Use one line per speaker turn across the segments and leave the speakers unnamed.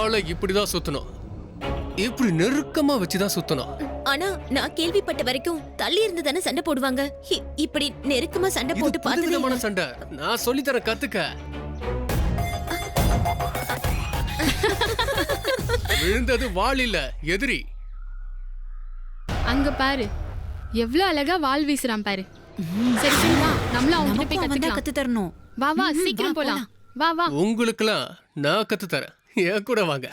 வாளை இப்படிதான் சுத்தணும், இப்படி நெருக்கமா வச்சுதான் சுத்தணும்.
ஆனா நான் கேள்விப்பட்ட வரைக்கும் தள்ளி இருந்து தானே சண்டை போடுவாங்க. இப்படி நெருக்கமா சண்டை போட்டு பார்த்ததே
புதுவிதமான சண்டை. நான் சொல்லித்தரேன், கத்துக்க. விழுந்தது வாள் இல்ல, எதிரி.
அங்க பாரு, எவ்வளவு அழகா வாள் வீசுறான் பாரு. சரி சரி வா, நம்மளும் அவங்க கிட்ட போய்
கத்து தரணும்.
வா வா, சீக்கிரம் போலாம். வா வா.
உங்களுக்கெல்லாம் நான் கத்து தரேன், என் கூட வாங்க.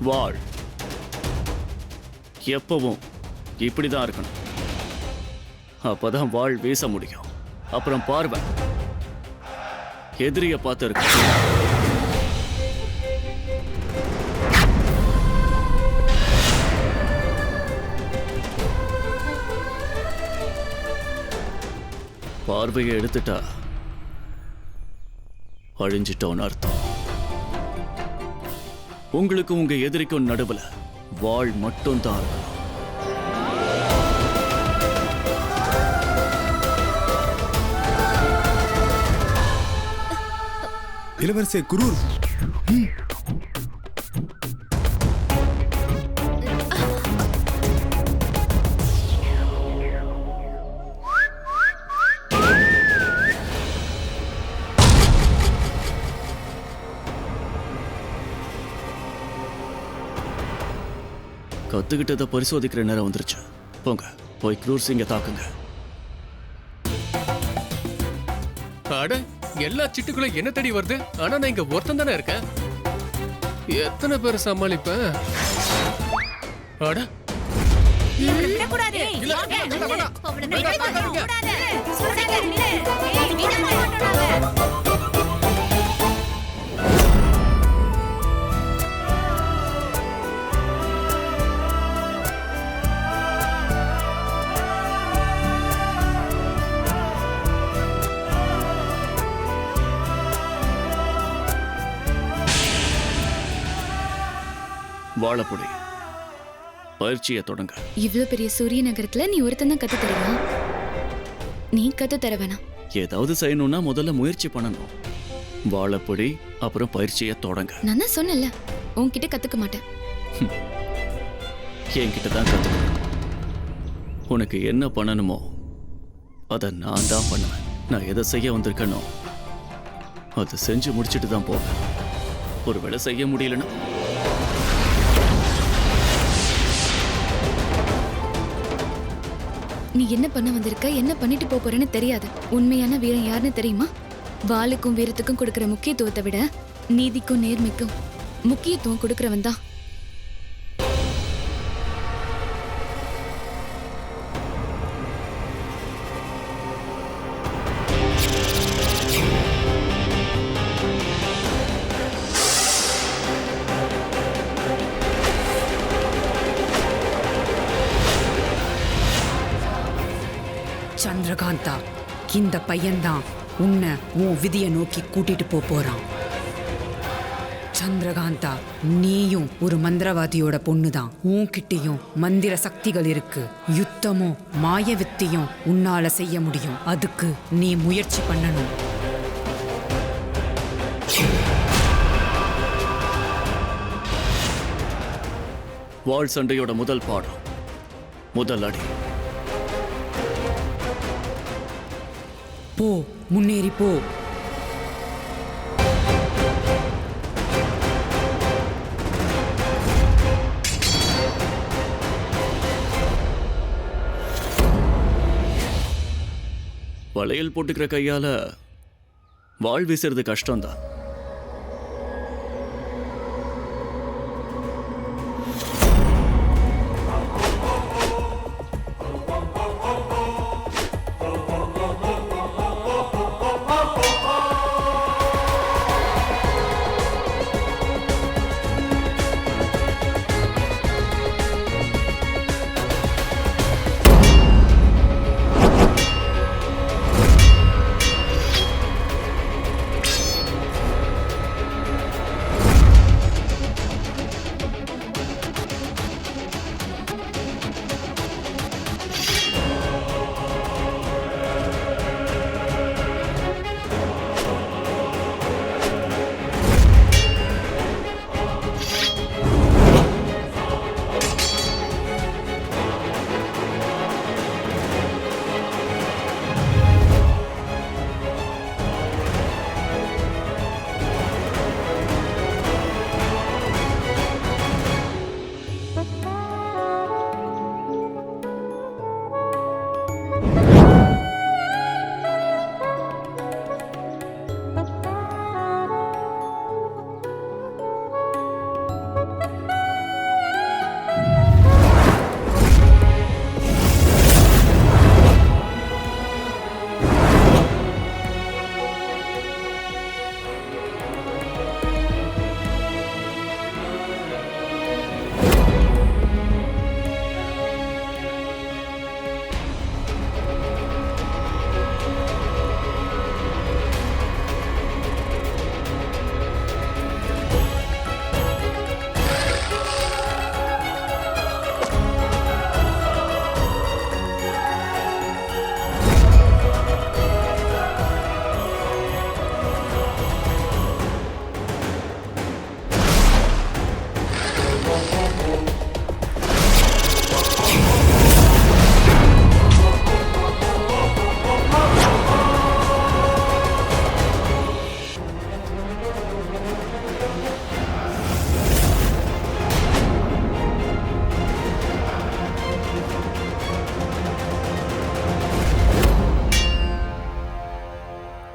வாள் எப்பவும் இப்படிதான் இருக்கணும், அப்பதான் வாள் வீச முடியும். அப்புறம் பார்வை எதிரிய பார்த்து இருக்கு. பார்வையை எடுத்துட்டா அழிஞ்சிட்டோன்னு அர்த்தம். உங்களுக்கு உங்க எதிரிக்கும் நடுவுல வாள் மட்டும் தான் இருக்கணும்.
இளவரசே குரூர்,
கத்துக்கிட்டதை பரிசோதிக்கிற நேரம் வந்துருச்சு. போங்க, போய் க்ரூர் சிங்க தாக்குங்க.
அட, எல்லா சிட்டுக்குள்ள என்ன தேடி வருது? ஆனா நான் இங்க ஒருத்தன் தானே இருக்கேன். எத்தனை பேர் சமாளிப்பேன்? அட,
வாழப்புடி, பயிற்சியை தொடங்க.
இவ்ளோ பெரிய சூரிய நகரத்துல நீ ஒருத்தன் தான் கத்து தருவா? நீ கத்து தர வேணாம்.
ஏதாவது செய்யணும்னா முதல்ல முயற்சி பண்ணணும். வாழப்புடி, அப்புறம் பயிற்சியை தொடங்க.
நான் தான் சொன்னல, உன்கிட்ட கத்துக்க மாட்டேன்.
என்கிட்ட தான் கத்துக்கணும். உனக்கு என்ன பண்ணணுமோ அதை நான் தான் பண்ணுவேன். நான் எதை செய்ய வந்திருக்கனோ அதை செஞ்சு முடிச்சுட்டு தான் போவேன். ஒருவேளை செய்ய முடியலன்னா
நீ என்ன பண்ண வந்திருக்க, என்ன பண்ணிட்டு போறேன்னு தெரியாது. உண்மையான வீரன் யாருன்னு தெரியுமா? வாளுக்கும் வீரத்துக்கும் கொடுக்கிற முக்கியத்துவத்தை விட நீதிக்கும் நேர்மைக்கும் முக்கியத்துவம் கொடுக்கிறவன் தான்.
சந்திரகாந்தா, இந்த பையன்தான் உன்னை உன் விதியை நோக்கி கூட்டிட்டு போறான். சந்திரகாந்தா, நீயும் ஒரு மந்திரவாதியோட பொண்ணுதான். உன்கிட்டயும் மந்திர சக்திகள் இருக்கு. யுத்தமும் மாய வித்தையும் உன்னால செய்ய முடியும். அதுக்கு நீ முயற்சி பண்ணணும்.
வாள் சண்டையோட முதல் பாடம், முதல் அடி.
போ, முன்னேறி போ.
வளையல் போட்டுக்கிற கையால வாள் வீசுறது கஷ்டம்தான்.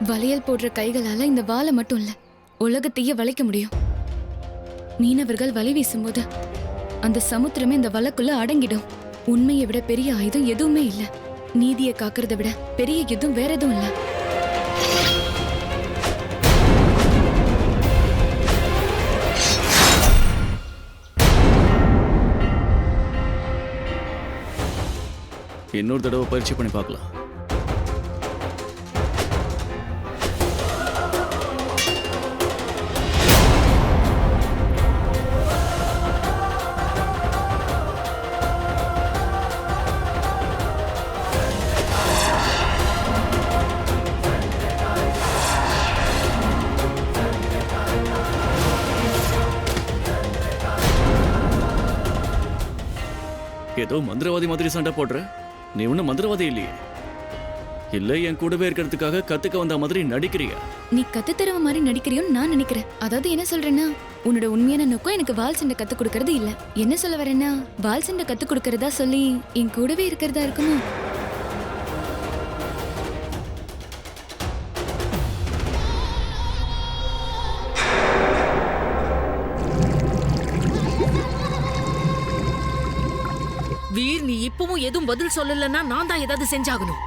வளையல் போடுற கைகளால இந்த வாளை மட்டும் இல்ல உலகத்தையே வளைக்க முடியும். மீனவர்கள் வலை வீசும்போது அந்த சமுத்திரமே இந்த வலைக்குள்ள அடங்கிடும். உண்மையை விட பெரிய ஆயுதம் எதுவுமே இல்ல. நீதியை காக்கிறத விட பெரிய யுத்தம் வேற எதுவும் இல்ல.
இன்னொரு தடவை பயிற்சி பண்ணி பார்க்கலாம். ஏதோ மந்திரவாதி மாதிரி சண்டை போடுற. நீ ஒன்னும் மந்திரவாதி இல்லையே. இல்ல என் கூடவே இருக்கிறதுக்காக கத்துக்க வந்த மாதிரி நடிக்கிறியா?
நீ கத்துத்தரவ மாதிரி நடிக்கிறியோன்னு நான் நினைக்கிறேன். அதாவது என்ன சொல்றேன்னா, உன்னோட உண்மையான நோக்கம் எனக்கு வால் சண்டை கத்து கொடுக்கறது இல்ல. என்ன சொல்ல வரேன்னா, வால் சண்டை கத்து கொடுக்கறதா சொல்லி என் கூடவே இருக்கிறதா இருக்குமோ?
வீர், நீ இப்பவும் எதுவும் பதில் சொல்லலன்னா நான் தான் ஏதாவது செஞ்சாகணும்.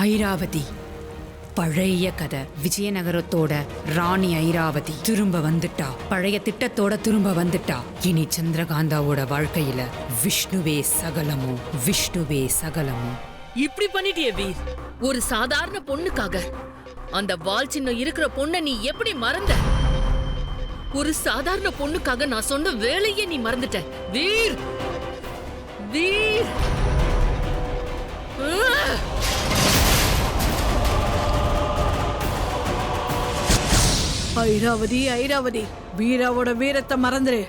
ஐராவதி பழைய கதை. விஜயநகரத்தோட ராணி ஐராவதி திரும்ப வந்துட்டா. பழைய திட்டத்தோட திரும்ப வந்துட்டா. இனி சந்திரகாந்தாவோட வாழ்க்கையில விஷ்ணுவே சகலமும், விஷ்ணுவே சகலமும்.
இப்படி பண்ணிட்டியே வீர். ஒரு சாதாரண பொண்ணுக்காக அந்த வால் சின்னம் இருக்கிற பொண்ணை நீ எப்படி மறந்த? ஒரு சாதாரண பொண்ணுக்காக நான் சொன்ன வேலையே நீ மறந்துட்ட வீர். வீர்,
ஐராவதி, ஐராவதி, வீராவோட வீரத்தை மறந்துரு.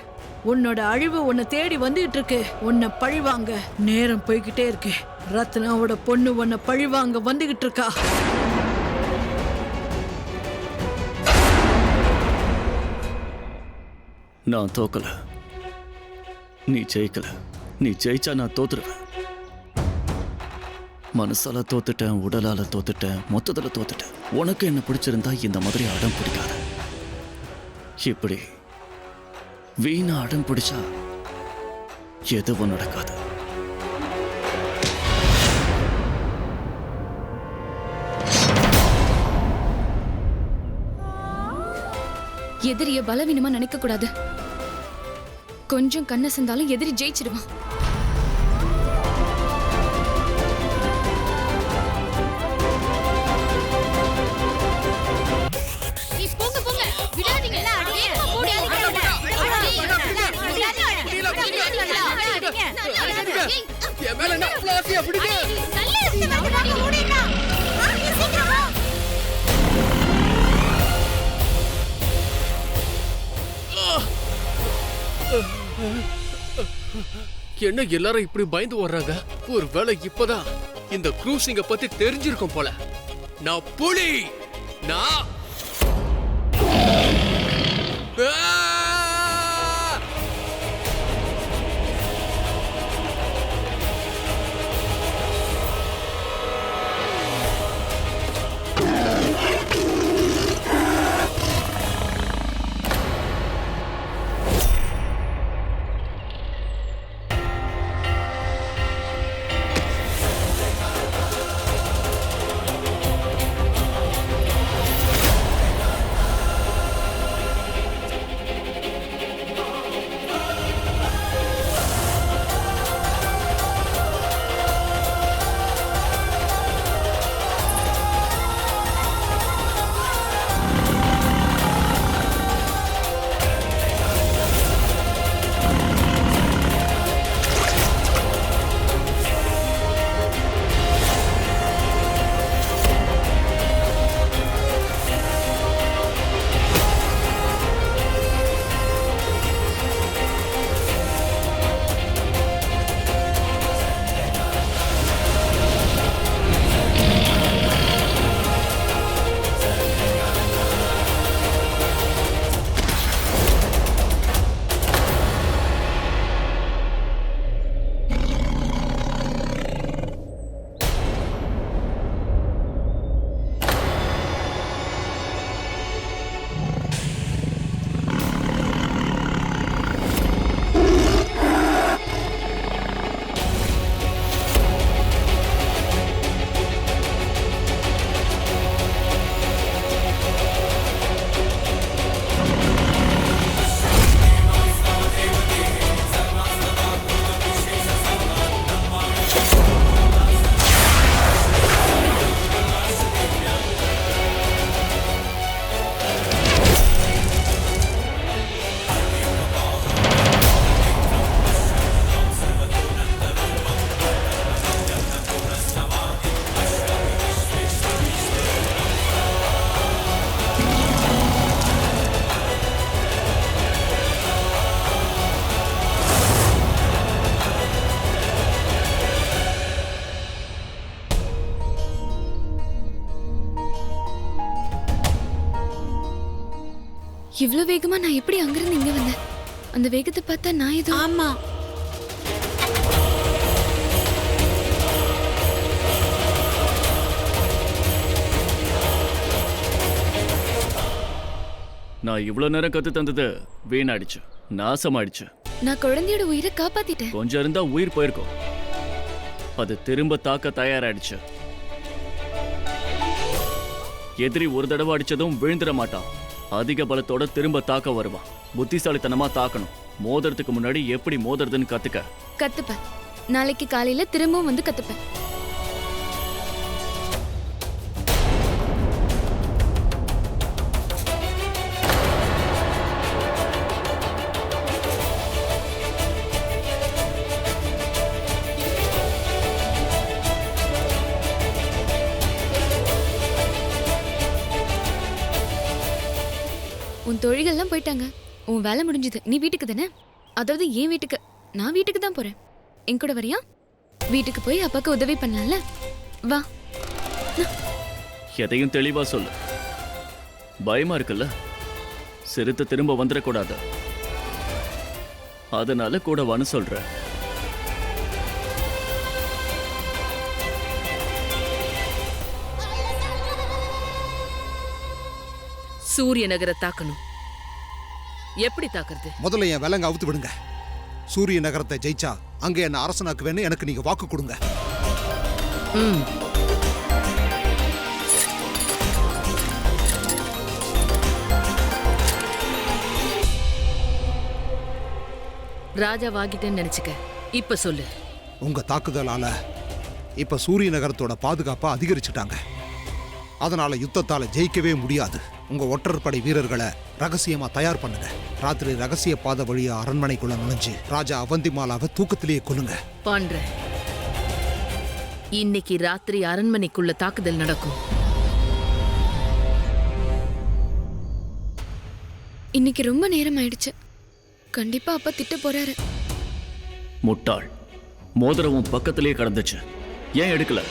உன்னோட அழிவு உன்னை தேடி வந்துட்டு இருக்கு. உன்னை பழிவாங்க நேரம் போய்கிட்டே இருக்கு. ரத்னாவோட பொண்ணு உன்னை பழிவாங்க வந்துகிட்டு இருக்கா.
நான் தோக்கல, நீ ஜெயிக்கல. நீ ஜெயிச்சா நான் தோத்துருவேன். மனசால தோத்துட்டேன், உடலால தோத்துட்டேன், மொத்தத்துல தோத்துட்டேன். உனக்கு என்ன பிடிச்சிருந்தா இந்த மாதிரி அடம் பிடிக்காத. இப்படி வீணா அடம் பிடிச்சா எதுவும் நடக்காது.
எதிரிய பலவீனமா நினைக்க கூடாது. கொஞ்சம் கண்ண சந்தாலும் எதிரி ஜெயிச்சிடுவான்.
என்ன எல்லாரும் இப்படி பயந்து வர்றாங்க? ஒருவேளை இப்பதான் இந்த க்ரூசிங்க பத்தி தெரிஞ்சிருக்கும் போல. நான் புலி. நான்
இவ்ளோ வேகமா நான் எப்படி அங்கிருந்து இங்க வந்தேன்? அந்த வேகத்தை பார்த்தா நான் ஏதோ
ஆமா,
நான் இவ்வளவு நேரம் கத்து தந்தது வீணாயிடுச்சு, நாசமாயிடுச்சு.
நான் குழந்தையோட உயிரை காப்பாத்திட்டேன்.
கொஞ்சம் இருந்தா உயிர் போயிருக்கும். அது திரும்ப தாக்க தயாராயிடுச்சு. எதிரி ஒரு தடவை அடிச்சதும் விழுந்துட மாட்டான். அதிக பலத்தோட திரும்ப தாக்க வருவான். புத்திசாலித்தனமா தாக்கணும். மோதுறதுக்கு முன்னாடி எப்படி மோதுறதுன்னு கத்துக்க.
கத்துப்பேன். நாளைக்கு காலையில திரும்பவும் வந்து கத்துப்பேன். உன் தொழில்கள்லாம் போயிட்டாங்க. உன் வேலை முடிஞ்சது. நீ வீட்டுக்கு தானே? அதாவது என் வீட்டுக்கு. நான் வீட்டுக்கு தான் போறேன். என் கூட வரியா? வீட்டுக்கு போய் அப்பாக்கு உதவி பண்ணலாம்ல? வா.
எதையும் தெளிவா சொல்லு. பயமா இருக்குல்ல? சிறுத்தை திரும்ப வந்துடக்கூடாது. அதனால கூட வான்னு சொல்றேன்.
சூரிய நகரை தாக்கணும். எப்படி தாக்குறது?
முதல்ல என் விலங்க அவுத்து விடுங்க. சூரிய நகரத்தை ஜெயிச்சா அங்க என்ன அரசனாக்குவேன்னு எனக்கு நீங்க வாக்கு கொடுங்க.
ராஜா வாங்கிட்டேன்னு நினைச்சுக்க. இப்ப சொல்லு.
உங்க தாக்குதலால இப்ப சூரிய நகரத்தோட பாதுகாப்பை அதிகரிச்சுட்டாங்க. அதனால யுத்தத்தால ஜெயிக்கவே முடியாது. உங்க ஒற்றற்படை வீரர்களை ரகசியமா தயார் பண்ணுங்க. ராத்திரி ரகசிய பாதை வழியா அரண்மனைக்குள்ள நுழைஞ்சு ராஜா அவந்திமாலாவை தூக்கத்திலேயே கொல்லுங்க.
பண்றேன். இன்னைக்கு ராத்திரி அரண்மனைக்குள்ள தாக்குதல் நடக்கும்.
இன்னைக்கு ரொம்ப நேரம் ஆயிடுச்சு. கண்டிப்பா அப்பா திட்ட போறாரு.
முட்டாள். மோதிரம் பக்கத்திலேயே கடந்துச்சு. ஏன் எடுக்கல?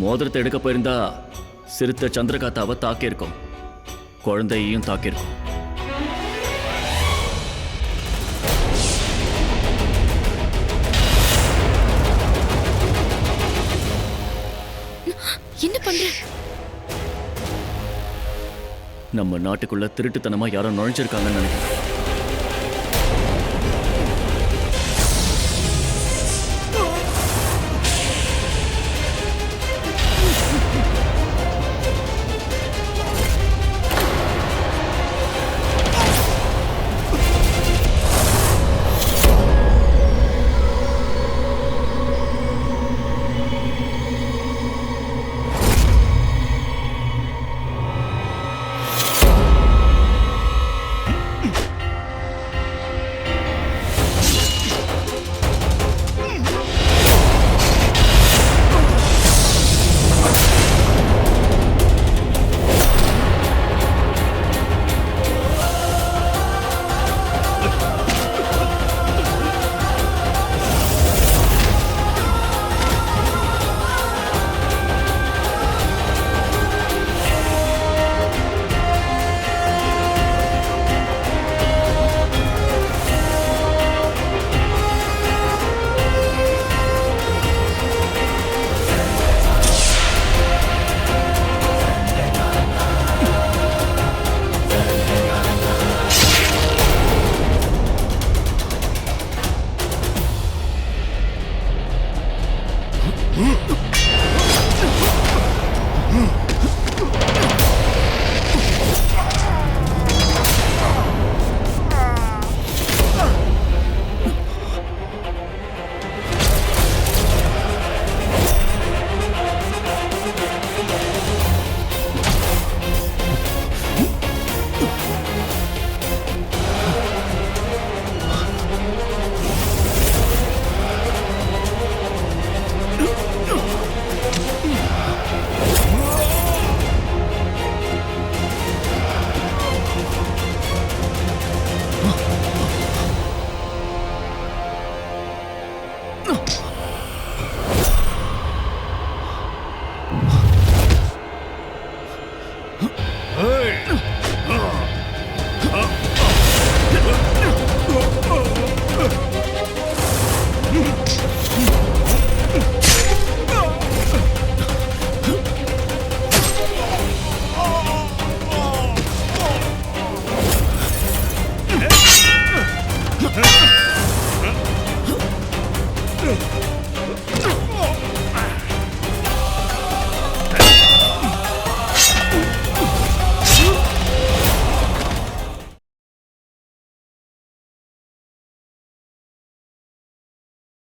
மோதிரத்தை எடுக்க போயிருந்தா சிறுத்தை சந்திரகாத்தாவை தாக்கியிருக்கும். குழந்தையையும் தாக்கியிருக்கும்.
என்ன பண்ற?
நம்ம நாட்டுக்குள்ள திருட்டுத்தனமா யாரோ நுழைஞ்சிருக்காங்கன்னு நினைக்கிறேன்.